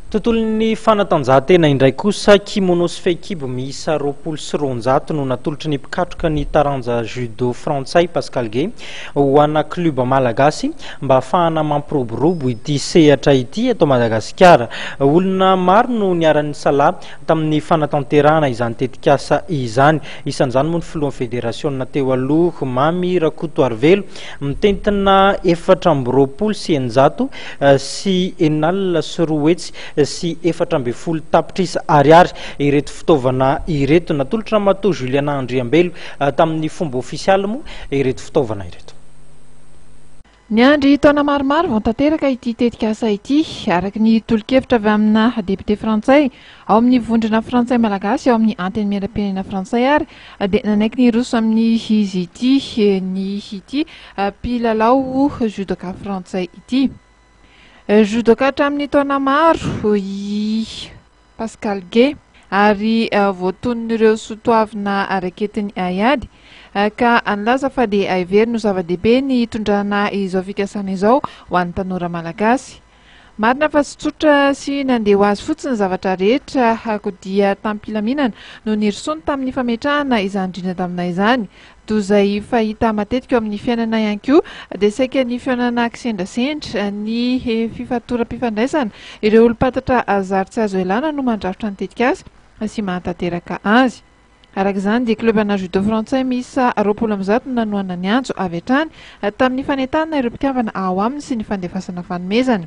Tontolon'ny fanatanjahantena indray kosa kimono sy fekibo miisa 20 no natolotry ny mpikatroka ny taranja judo frantsay Pascal Gueye ho ana kluba malagasy mba ahafahana mampiroborobo ity sehatra ity eto Madagasikara. Olona maro no niara-ny sala tamin'ny fanatanterahana izany tetikasa izany. Isan'izany moa ny filohan'ny federasiona teo aloha Mamy Rakotoarivelo mitentina 420 sy 900 sy enina sy roa hetsy sy 410 tapitrisa ariary ireto fitaovana ireto. Natolotra matoa Juliana Andriambelo tamin'ny fomba ofisialy moa ireto fitaovana ireto. Ny andry taona maromaro vao tanteraka ity tetikasa ity araky ny tolo-kevitra avy amina député frantsay ao amin'ny vondrona frantsay malagasy ao amin'ny anteny miaram-pirenena frantsay ary dia nanaiky ny roso amin'ny izy ity ny ity mpilalao judoka frantsay ity. Judoka hatramin'ny taona maro i Pascal Gueye ary voatonon'ireo soatoavina raketiny aiady ka anlaza fa dia aivery no zava-dehibe ny hitondrana izao fikasana izao ho an'ny tanora malagasy. Marina fa tsy tsotra sy nandeha ho azy fotsiny zavatra rehetra ako dia tampilaminana no nirisony tamin'ny fametrahana izany drina tamina izany toy izay fahita matetika eo amin'ny fiainana ihany koa dia saika ny fiainana kisendrasendra ny fifatoram-pifandraisana ireo olom-patatra azary tsy azo elana no mandrafitra ny tetikasa sy mahatanteraka azy. Araka izany dia klubana judo frantsay miisa 20 no nanoana ny anjo avy hatrany tamin'ny fanentanana ireo mpitiavana ao aminy sy ny fandefasana fanomezana.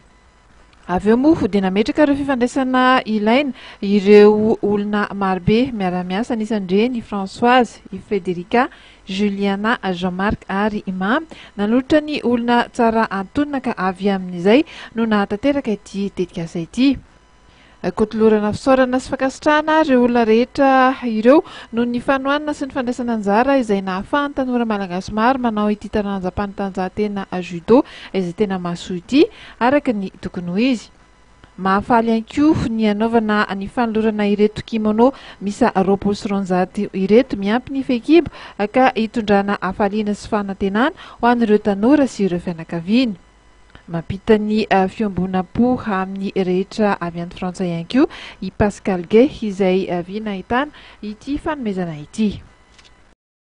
Avy eo moa dia nametraka ireo fifandraisana ilaina ireo olona marobe miara-miasa anisan'ireny Françoise, i Frederica, Juliana, Jean-Marc ary Mamy nanolotra ny olona tsara antonona ka avy amin'izay no nahatanteraka ity tetikasa ity. Kotolorana fisaorana sy fakasitrahana ireo olona rehetra ireo no ny fanohanana sy ny fandraisana anjara izay nahafahan'ny tanora malagasy maro manao ity taranjam-panatanjahantena judo izay tena mahasoa ity araka ny tokony ho izy. Mahafaly ihany koa ny anaovana ny fanolorana ireto kimono miisa 20 sy 900 ireto miampy ny fekibo ka hitondrana hafaliana sy fanantenana ho an'ireo tanora sy ireo fianakaviana. Mampita ny fiambona-po amin'ny rehetra avy any frantsay ihany koa i Pascal Gueye izay avy nahitana ity fanomezana ity.